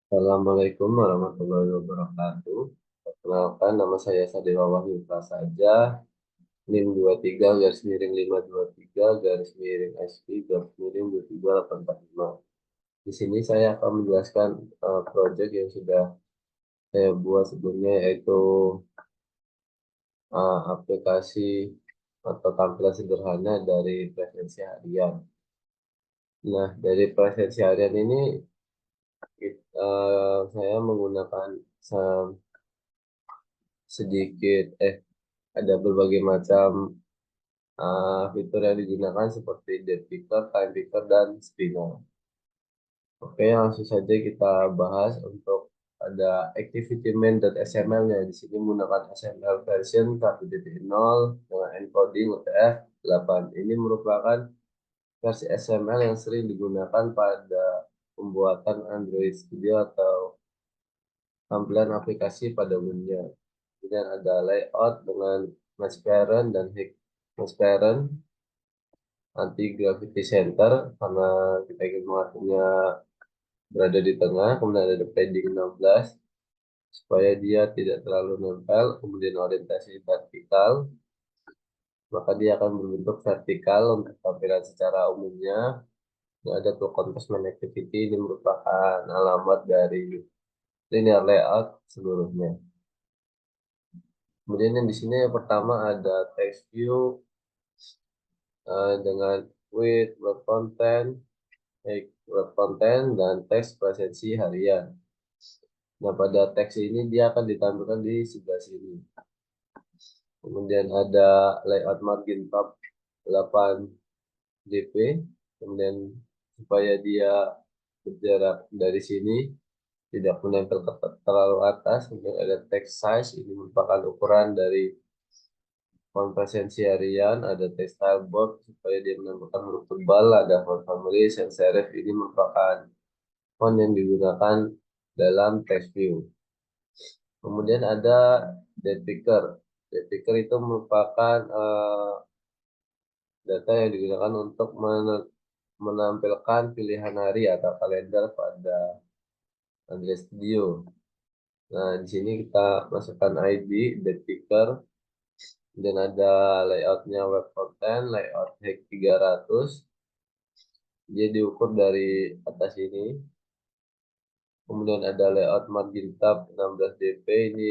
Assalamualaikum warahmatullahi wabarakatuh. Perkenalkan, nama saya Sadewa Wahyu Prasaja, NIM 23 garis miring 523 garis miring SP garis miring 23845. Di sini saya akan menjelaskan proyek yang sudah saya buat sebelumnya, yaitu aplikasi atau tampilan sederhana dari presensi harian. Nah, dari presensi harian ini saya menggunakan sedikit ada berbagai macam fitur yang digunakan seperti date picker, time picker, dan spinner. Oke, langsung saja kita bahas untuk ada activity main.xml-nya. Di sini menggunakan XML version 1.0 dengan encoding UTF-8. Ini merupakan versi XML yang sering digunakan pada pembuatan Android Studio atau tampilan aplikasi pada umumnya. Kemudian ada layout dengan transparent dan high transparent anti gravity center karena kita ingin mengaturnya berada di tengah. Kemudian ada padding 16 supaya dia tidak terlalu nempel. Kemudian orientasi vertikal, maka dia akan berbentuk vertikal untuk tampilan secara umumnya. Yang ada to contrast main activity, ini merupakan alamat dari linear layout seluruhnya. Kemudian yang di sini yang pertama ada text view dengan width, web content, web content, dan teks presensi harian. Nah, pada teks ini dia akan ditampilkan di sebelah sini. Kemudian ada layout margin top 8 dp. Kemudian supaya dia berjarak dari sini tidak menempel terlalu atas. Kemudian ada text size, ini merupakan ukuran dari font presensi harian. Ada text style box supaya dia menampilkan huruf tebal. Ada font family, sans serif, ini merupakan font yang digunakan dalam text view. Kemudian ada date picker. Date picker itu merupakan data yang digunakan untuk menampilkan pilihan hari atau kalender pada Android Studio. Nah, di sini kita masukkan ID date picker dan ada layoutnya web content, layout hack 300. Dia diukur dari atas ini. Kemudian ada layout margin tab 16 dp, ini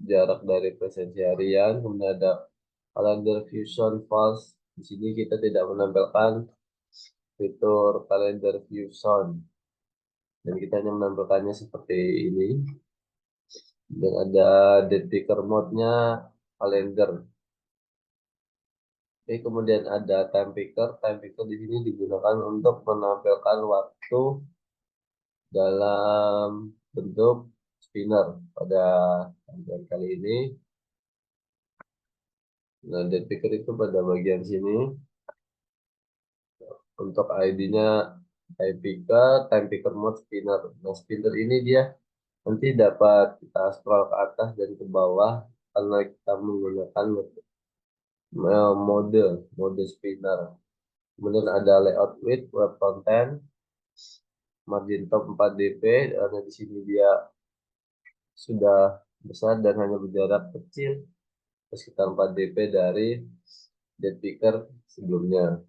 jarak dari presensi harian. Kemudian ada kalender fusion false. Di sini kita tidak menampilkan fitur kalender fusion dan kita hanya menampilkannya seperti ini. Dan ada date picker mode-nya kalender. Oke, kemudian ada time picker. Time picker di sini digunakan untuk menampilkan waktu dalam bentuk spinner pada tampilan kali ini. Nah, date picker itu pada bagian sini. Untuk ID-nya time picker mode spinner. Nah, spinner ini dia nanti dapat kita scroll ke atas dan ke bawah karena kita menggunakan mode spinner. Kemudian ada layout width, web content, margin top 4 dp, karena di sini dia sudah besar dan hanya berjarak kecil sekitar 4 dp dari date picker sebelumnya.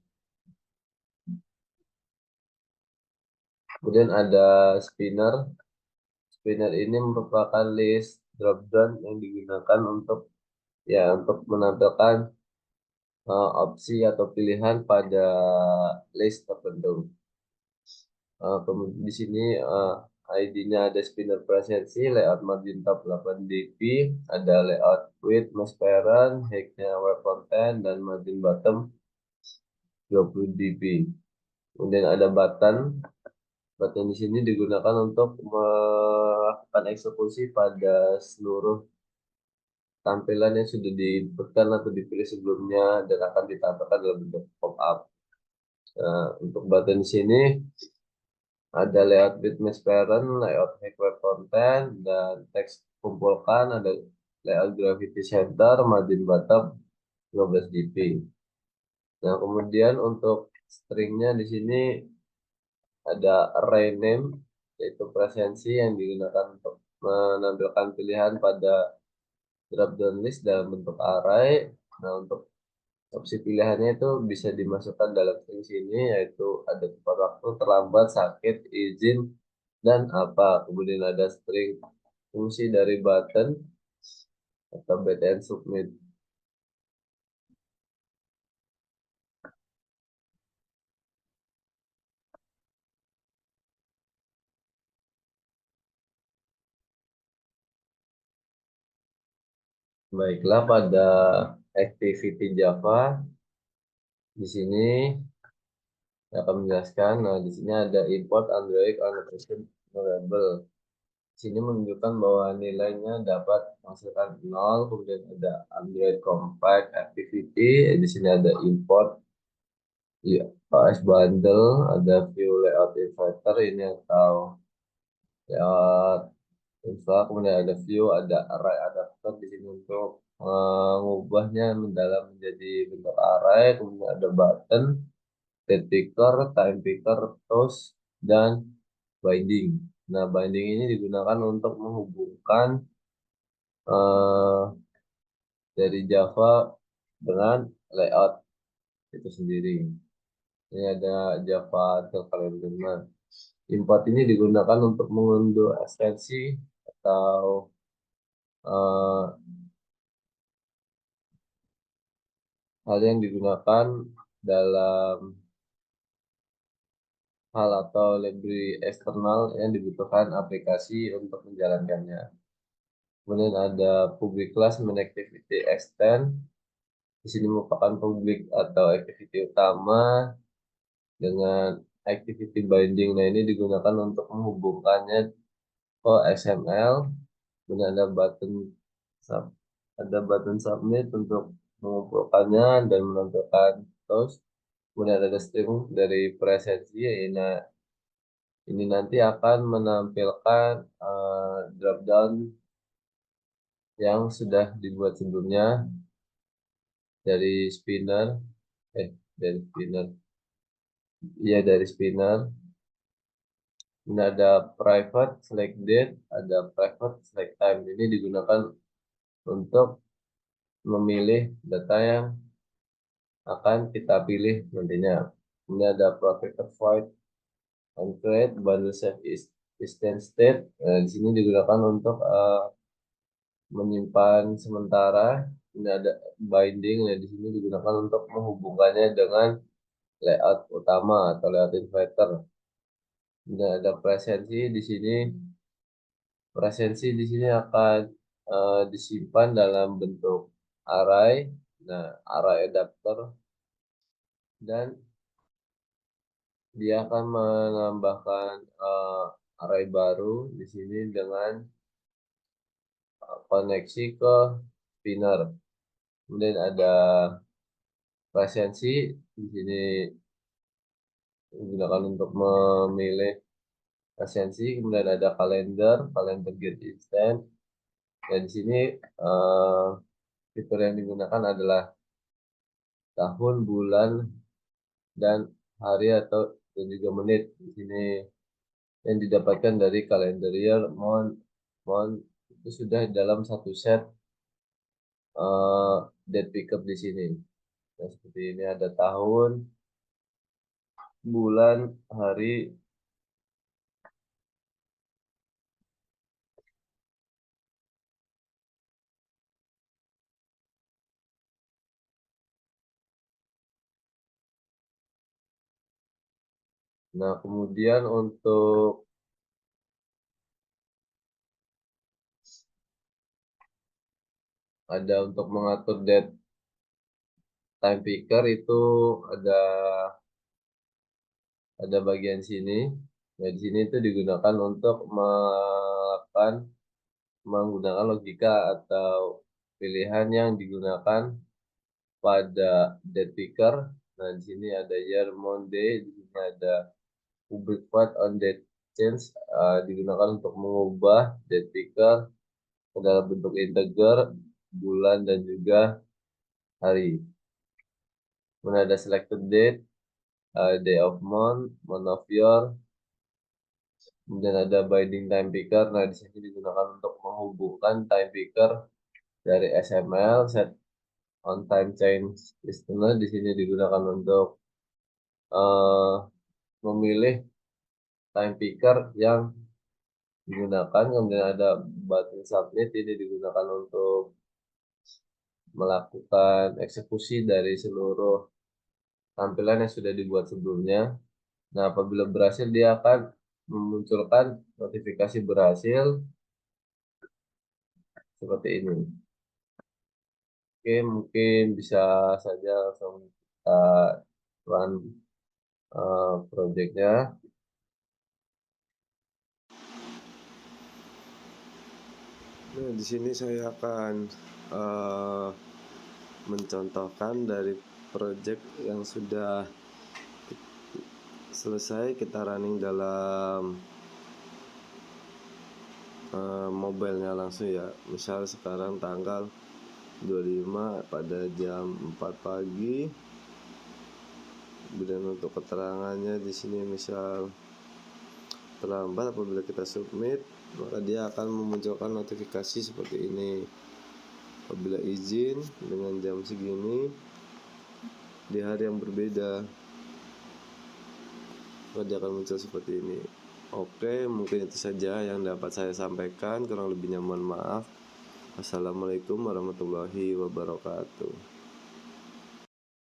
Kemudian ada spinner. Spinner ini merupakan list dropdown yang digunakan untuk menampilkan opsi atau pilihan pada list tertentu. Kemudian di sini ID-nya ada spinner presensi, layout margin top 8 dp, ada layout width, mask parent, hack-nya web content, dan margin bottom 20 dp. Kemudian ada button. Button di sini digunakan untuk melakukan eksekusi pada seluruh tampilan yang sudah diinputkan atau dipilih sebelumnya dan akan ditampilkan dalam bentuk pop-up. Untuk button di sini ada layout bitmap parent, layout hack web content, dan teks kumpulkan, ada layout gravity center, margin bottom 12 dp. Nah, kemudian untuk stringnya di sini ada array name yaitu presensi yang digunakan untuk menampilkan pilihan pada drop down list dalam bentuk array. Nah, untuk opsi pilihannya itu bisa dimasukkan dalam string sini, yaitu ada tepat waktu, terlambat, sakit, izin, dan apa. Kemudian ada string fungsi dari button atau button submit. Baiklah, pada activity Java di sini saya akan menjelaskan. Nah, di sini ada import Android annotation variable. Di sini menunjukkan bahwa nilainya dapat menghasilkan 0, kemudian ada Android compact activity. Di sini ada import OS bundle, ada view layout inverter ini atau layout install, kemudian ada view, ada array adapter di sini untuk mengubahnya mendalam menjadi bentuk array, kemudian ada button, date picker, time picker, toast, dan binding. Nah, binding ini digunakan untuk menghubungkan eh, dari Java dengan layout itu sendiri. Ini ada Java Calendar. Nah, import ini digunakan untuk mengunduh ekstensi atau eh, hal yang digunakan dalam hal atau library eksternal yang dibutuhkan aplikasi untuk menjalankannya. Kemudian ada public class main activity extend. Di sini merupakan public atau activity utama dengan activity binding. Nah, ini digunakan untuk menghubungkannya ke XML. Kemudian sub- ada button submit untuk mengumpulkannya dan menampilkan toast. Kemudian ada string dari presensi. Ini nanti akan menampilkan drop down yang sudah dibuat sebelumnya dari spinner, eh dari spinner, iya dari spinner. Ini ada private select date, ada private select time. Ini digunakan untuk memilih data yang akan kita pilih nantinya. Ini ada protected void on create bundle save is instance state. Nah, di sini digunakan untuk menyimpan sementara. Ini ada binding. Nah, di sini digunakan untuk menghubungkannya dengan layout utama atau layout inverter. Ini ada presensi di sini. Presensi di sini akan disimpan dalam bentuk array. Nah, array adapter, dan dia akan menambahkan array baru di sini dengan koneksi ke spinner. Kemudian ada presensi di sini digunakan untuk memilih presensi. Kemudian ada kalender get instant. Dan di sini eh, fitur yang digunakan adalah tahun, bulan, dan hari atau dan juga menit. Di sini yang didapatkan dari kalender year, month itu sudah dalam satu set eh, date picker di sini. Nah, seperti ini ada tahun, bulan, hari. Nah, kemudian untuk mengatur date time picker itu ada bagian sini. Nah, di sini itu digunakan untuk menggunakan logika atau pilihan yang digunakan pada date picker. Nah, di sini ada year, month, day. Di sini ada public void on date change, digunakan untuk mengubah date picker ke dalam bentuk integer, bulan, dan juga hari. Kemudian ada selected date, day of month, month of year, Kemudian ada binding time picker. Nah, di sini digunakan untuk menghubungkan time picker dari XML set on time change listener. Di sini digunakan untuk eh, memilih time picker yang digunakan. Kemudian ada button submit, ini digunakan untuk melakukan eksekusi dari seluruh tampilan yang sudah dibuat sebelumnya. Nah, apabila berhasil, dia akan memunculkan notifikasi berhasil seperti ini. Oke, mungkin bisa saja langsung kita run projectnya. Nah, di sini saya akan mencontohkan dari project yang sudah selesai kita running dalam mobilenya langsung ya. Misal sekarang tanggal 25 pada jam 4 pagi. Kemudian untuk keterangannya di sini misal terlambat, apabila kita submit maka dia akan memunculkan notifikasi seperti ini. Apabila izin dengan jam segini di hari yang berbeda, maka dia akan muncul seperti ini. Oke, mungkin itu saja yang dapat saya sampaikan. Kurang lebihnya mohon maaf. Assalamualaikum warahmatullahi wabarakatuh.